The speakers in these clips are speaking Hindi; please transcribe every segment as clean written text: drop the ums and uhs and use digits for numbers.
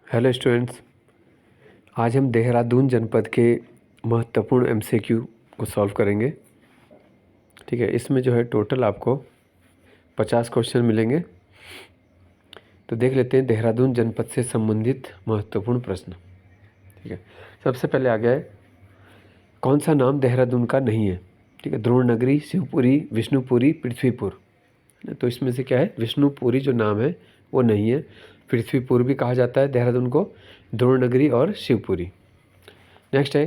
हेलो स्टूडेंट्स, आज हम देहरादून जनपद के महत्वपूर्ण एमसीक्यू को सॉल्व करेंगे। ठीक है, इसमें जो है टोटल आपको 50 क्वेश्चन मिलेंगे। तो देख लेते हैं देहरादून जनपद से संबंधित महत्वपूर्ण प्रश्न। ठीक है, सबसे पहले आ गया है, कौन सा नाम देहरादून का नहीं है? ठीक है, द्रोणनगरी, शिवपुरी, विष्णुपुरी, पृथ्वीपुर। तो इसमें से क्या है, विष्णुपुरी जो नाम है वो नहीं है। पृथ्वीपुर भी कहा जाता है देहरादून को, द्रोणनगरी और शिवपुरी। नेक्स्ट है,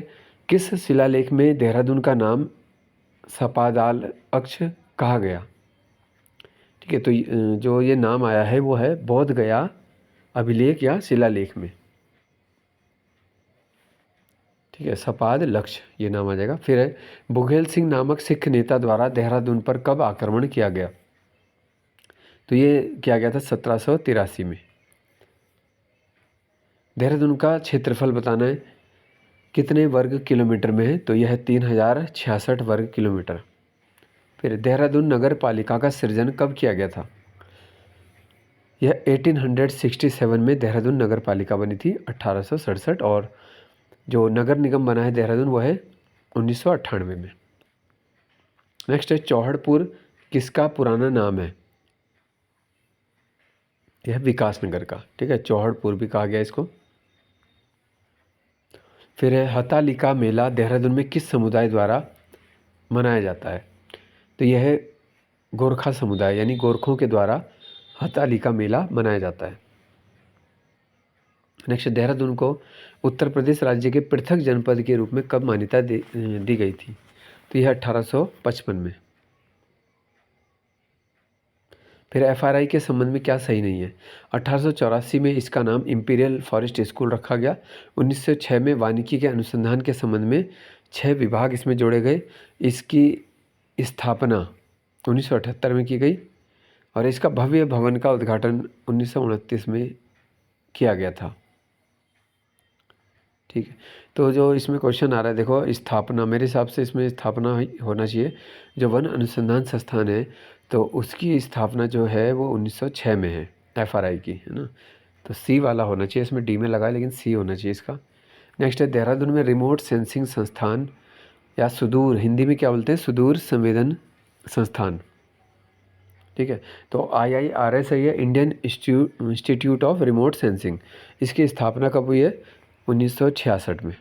किस शिलालेख में देहरादून का नाम सपादाल अक्ष कहा गया? ठीक है, तो जो ये नाम आया है वो है बोध गया अभिलेख या शिलालेख में। ठीक है, सपाद लक्ष्य ये नाम आ जाएगा। फिर है, बुघेल सिंह नामक सिख नेता द्वारा देहरादून पर कब आक्रमण किया गया? तो ये किया गया था 1783 में। देहरादून का क्षेत्रफल बताना है, कितने वर्ग किलोमीटर में है? तो यह है 3066 वर्ग किलोमीटर। फिर देहरादून नगर पालिका का सृजन कब किया गया था? यह 1867 में देहरादून नगर पालिका बनी थी, 1867। और जो नगर निगम बना है देहरादून वो है 1998 में। नेक्स्ट है, चौहड़पुर किसका पुराना नाम है? यह विकास नगर का। ठीक है, चौहड़पुर भी कहा गया इसको। फिर है, हतालिका मेला देहरादून में किस समुदाय द्वारा मनाया जाता है? तो यह है गोरखा समुदाय यानी गोरखों के द्वारा हतालिका मेला मनाया जाता है। नेक्स्ट, देहरादून को उत्तर प्रदेश राज्य के पृथक जनपद के रूप में कब मान्यता दी गई थी? तो यह 1855 में। फिर एफआरआई के संबंध में क्या सही नहीं है? 1884 में इसका नाम इंपीरियल फॉरेस्ट स्कूल रखा गया। 1906 में वानिकी के अनुसंधान के संबंध में 6 विभाग इसमें जोड़े गए। इसकी स्थापना 1978 में की गई और इसका भव्य भवन का उद्घाटन 1929 में किया गया था। ठीक है, तो जो इसमें क्वेश्चन आ रहा है देखो, स्थापना, मेरे हिसाब से इसमें स्थापना होना चाहिए। जो वन अनुसंधान संस्थान है तो उसकी स्थापना जो है वो 1906 में है, एफआरआई की, है ना। तो सी वाला होना चाहिए, इसमें डी में लगा है लेकिन सी होना चाहिए इसका। नेक्स्ट है, देहरादून में रिमोट सेंसिंग संस्थान या सुदूर, हिंदी में क्या बोलते हैं, सुदूर संवेदन संस्थान। ठीक है, तो IIRS है, ये Indian institute of remote sensing. इसकी स्थापना कब हुई है? 1966 में।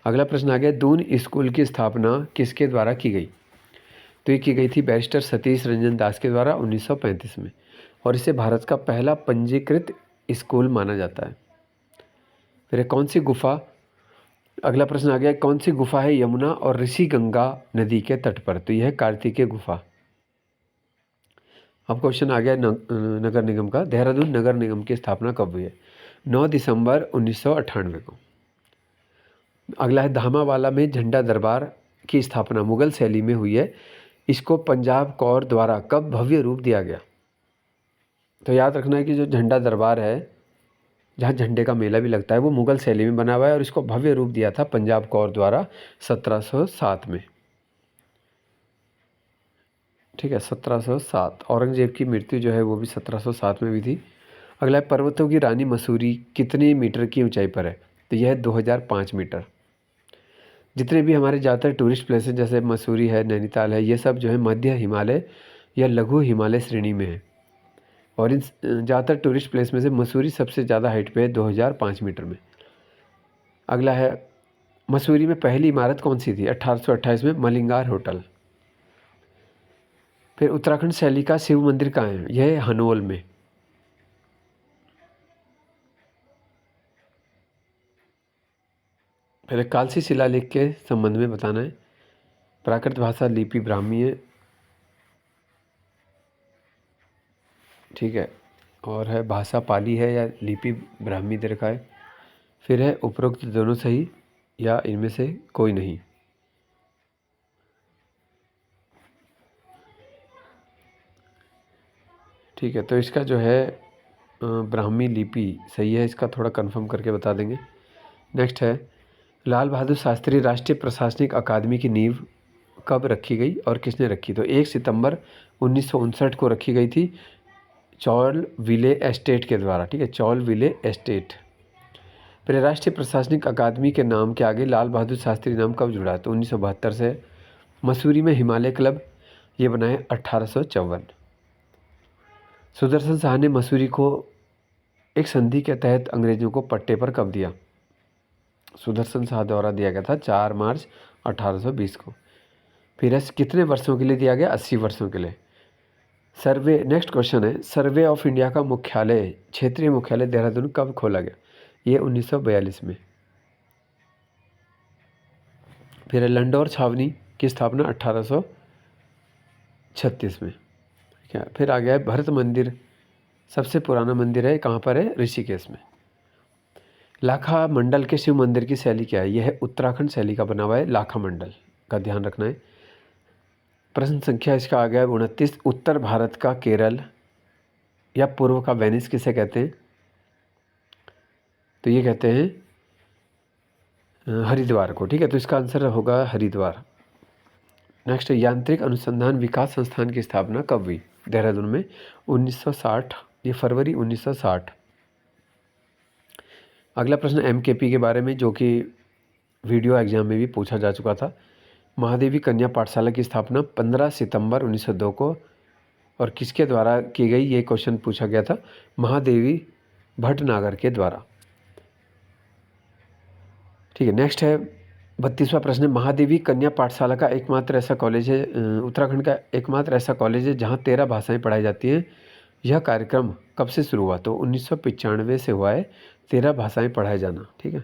अगला प्रश्न आ गया, दून स्कूल की स्थापना किसके द्वारा की गई? तो ये की गई थी बैरिस्टर सतीश रंजन दास के द्वारा 1935 में, और इसे भारत का पहला पंजीकृत स्कूल माना जाता है। फिर कौन सी गुफा, अगला प्रश्न आ गया, कौन सी गुफा है यमुना और ऋषि गंगा नदी के तट पर? तो यह है कार्तिकेय गुफा। अब क्वेश्चन आ गया नगर निगम का, देहरादून नगर निगम की स्थापना कब हुई है? 9 दिसंबर 1998 को। अगला है, धामावाला में झंडा दरबार की स्थापना मुगल शैली में हुई है। इसको पंजाब कौर द्वारा कब भव्य रूप दिया गया? तो याद रखना है कि जो झंडा दरबार है, जहाँ झंडे का मेला भी लगता है, वो मुगल शैली में बना हुआ है और इसको भव्य रूप दिया था पंजाब कौर द्वारा 1707 में। ठीक है, 1707। औरंगजेब की मृत्यु जो है वो भी 1707 में हुई थी। अगला है, पर्वतों की रानी मसूरी कितने मीटर की ऊंचाई पर है? तो यह है 2005 मीटर। जितने भी हमारे ज़्यादातर टूरिस्ट प्लेसेस जैसे मसूरी है, नैनीताल है, ये सब जो है मध्य हिमालय या लघु हिमालय श्रेणी में है। और इन ज़्यादातर टूरिस्ट प्लेस में से मसूरी सबसे ज़्यादा हाइट पे है, 2005 मीटर में। अगला है, मसूरी में पहली इमारत कौन सी थी? 1828 में मलिंगार होटल। फिर उत्तराखंड शैली का शिव मंदिर कहाँ है? यह है हनोल में। पहले कालसी शिलालेख के संबंध में बताना है। प्राकृत भाषा लिपि ब्राह्मी है। ठीक है, और है भाषा पाली है या लिपि ब्राह्मी दे रखा है। फिर है उपरोक्त दोनों सही या इनमें से कोई नहीं। ठीक है, तो इसका जो है ब्राह्मी लिपि सही है, इसका थोड़ा कंफर्म करके बता देंगे। नेक्स्ट है, लाल बहादुर शास्त्री राष्ट्रीय प्रशासनिक अकादमी की नींव कब रखी गई और किसने रखी? तो 1 सितंबर 1959 को रखी गई थी। चौल विले एस्टेट के द्वारा, ठीक है, चौल विले एस्टेट। फिर राष्ट्रीय प्रशासनिक अकादमी के नाम के आगे लाल बहादुर शास्त्री नाम कब जुड़ा? तो 1972 से। मसूरी में हिमालय क्लब ये बना है 1854। सुदर्शन शाह ने मसूरी को एक संधि के तहत अंग्रेजों को पट्टे पर कब दिया? सुदर्शन शाह द्वारा दिया गया था 4 मार्च 1820 को। फिर ऐसे कितने वर्षों के लिए दिया गया? 80 वर्षों के लिए। सर्वे, नेक्स्ट क्वेश्चन है, सर्वे ऑफ इंडिया का मुख्यालय, क्षेत्रीय मुख्यालय देहरादून कब खोला गया? ये 1942 में। फिर लंडौर छावनी की स्थापना 1836 में। क्या? फिर आ गया है भरत मंदिर, सबसे पुराना मंदिर है, कहाँ पर है? ऋषिकेश में। लाखा मंडल के शिव मंदिर की शैली क्या है? यह है उत्तराखंड शैली का बना हुआ है, लाखा मंडल का ध्यान रखना है। प्रश्न संख्या इसका आ गया है 29। उत्तर भारत का केरल या पूर्व का वेनिस किसे कहते हैं? तो ये कहते हैं हरिद्वार को, ठीक है, तो इसका आंसर होगा हरिद्वार। नेक्स्ट, यांत्रिक अनुसंधान विकास संस्थान की स्थापना कब हुई? देहरादून में 1960, ये फरवरी 1960। अगला प्रश्न एमकेपी के बारे में, जो कि वीडियो एग्जाम में भी पूछा जा चुका था। महादेवी कन्या पाठशाला की स्थापना 15 सितंबर 1902 को और किसके द्वारा की गई? ये क्वेश्चन पूछा गया था, महादेवी भटनागर के द्वारा, ठीक है। नेक्स्ट है 32वां प्रश्न है, महादेवी कन्या पाठशाला का एकमात्र ऐसा कॉलेज है, उत्तराखंड का एकमात्र ऐसा कॉलेज है जहाँ 13 भाषाएं पढ़ाई जाती हैं। यह कार्यक्रम कब से शुरू हुआ? तो 1995 से हुआ है 13 भाषाएं पढ़ाए जाना, ठीक है।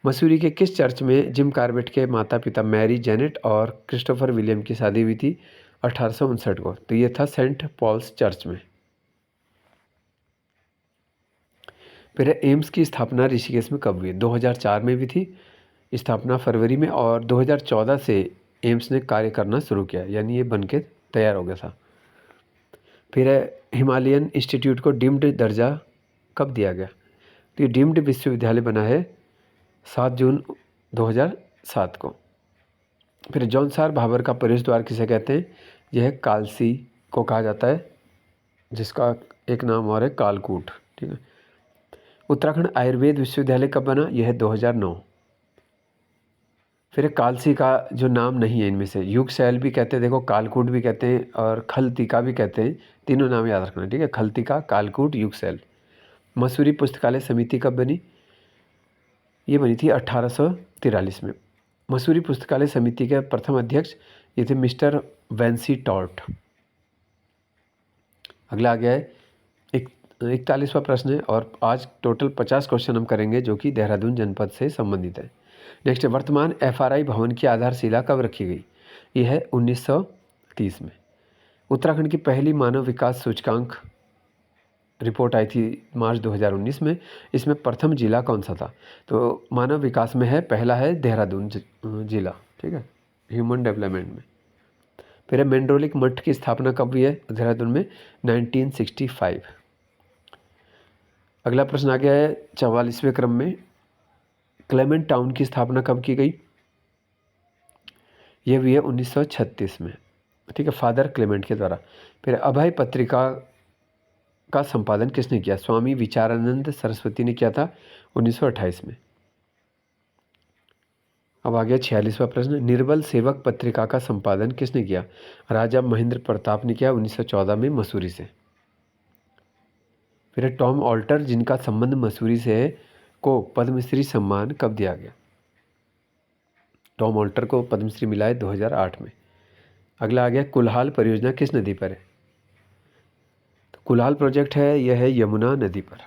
मसूरी के किस चर्च में जिम कार्बेट के माता पिता मैरी जेनेट और क्रिस्टोफर विलियम की शादी हुई थी 1859 को? तो ये था सेंट पॉल्स चर्च में। फिर एम्स की स्थापना ऋषिकेश में कब हुई? 2004 में भी थी स्थापना, फरवरी में, और 2014 से एम्स ने कार्य करना शुरू किया, यानी ये बन के तैयार हो गया था। फिर हिमालयन इंस्टीट्यूट को डीम्ड दर्जा कब दिया गया? तो ये डीम्ड विश्वविद्यालय बना है 7 जून 2007 को। फिर जौनसार भाबर का प्रवेश द्वार किसे कहते हैं? यह कालसी को कहा जाता है, जिसका एक नाम और है कालकूट, ठीक है। उत्तराखंड आयुर्वेद विश्वविद्यालय कब बना? यह 2009। फिर कालसी का जो नाम नहीं है इनमें से, युगशैल भी कहते हैं, देखो, कालकूट भी कहते हैं और खलतिका भी कहते हैं, तीनों नाम याद रखना, ठीक है, खलतिका, कालकूट, युगशैल। मसूरी पुस्तकालय समिति कब बनी? ये बनी थी 1843 में। मसूरी पुस्तकालय समिति के प्रथम अध्यक्ष ये थे मिस्टर वेंसी टॉर्ट। अगला आ गया है 41वां प्रश्न है, और आज टोटल 50 क्वेश्चन हम करेंगे जो कि देहरादून जनपद से संबंधित है। नेक्स्ट, वर्तमान एफआरआई भवन की आधारशिला कब रखी गई? यह है 1930 में। उत्तराखंड की पहली मानव विकास सूचकांक रिपोर्ट आई थी मार्च 2019 में। इसमें प्रथम जिला कौन सा था? तो मानव विकास में है, पहला है देहरादून जिला, ठीक है, ह्यूमन डेवलपमेंट में। फिर मेंड्रोलिक मठ की स्थापना कब हुई है देहरादून में? 1965। अगला प्रश्न आ गया है 44वें क्रम में, क्लेमेंट टाउन की स्थापना कब की गई? यह भी है 1936 में, ठीक है, फादर क्लेमेंट के द्वारा। फिर अभय पत्रिका का संपादन किसने किया? स्वामी विचारानंद सरस्वती ने किया था 1928 में। अब आ गया 46वां प्रश्न, निर्बल सेवक पत्रिका का संपादन किसने किया? राजा महेंद्र प्रताप ने किया 1914 में मसूरी से। फिर टॉम ऑल्टर, जिनका संबंध मसूरी से है, को पद्मश्री सम्मान कब दिया गया? टॉम ऑल्टर को पद्मश्री मिला है 2008 में। अगला आ गया कुल्हाल परियोजना किस नदी पर है? तो कुल्हाल प्रोजेक्ट है, यह है यमुना नदी पर,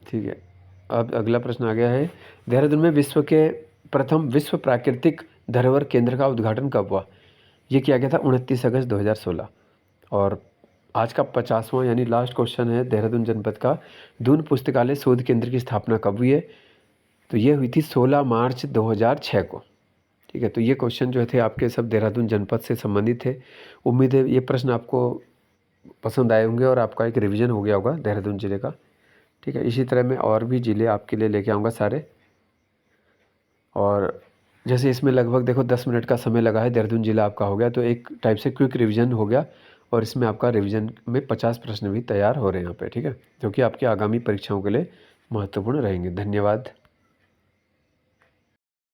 ठीक है। अब अगला प्रश्न आ गया है, देहरादून में विश्व के प्रथम विश्व प्राकृतिक धरोहर केंद्र का उद्घाटन कब हुआ? ये किया गया था 29 अगस्त 2016। और आज का 50वां यानी लास्ट क्वेश्चन है देहरादून जनपद का, दून पुस्तकालय शोध केंद्र की स्थापना कब हुई है? तो ये हुई थी 16 मार्च 2006 को, ठीक है। तो ये क्वेश्चन जो थे आपके सब देहरादून जनपद से संबंधित थे। उम्मीद है ये प्रश्न आपको पसंद आए होंगे और आपका एक रिवीजन हो गया होगा देहरादून ज़िले का, ठीक है। इसी तरह मैं और भी ज़िले आपके लिए लेके आऊँगा सारे, और जैसे इसमें लगभग देखो 10 मिनट का समय लगा है, देहरादून ज़िला आपका हो गया, तो एक टाइप से क्विक रिवीजन हो गया और इसमें आपका रिवीजन में 50 प्रश्न भी तैयार हो रहे हैं यहाँ पे, ठीक है, जो कि आपकी आगामी परीक्षाओं के लिए महत्वपूर्ण रहेंगे। धन्यवाद।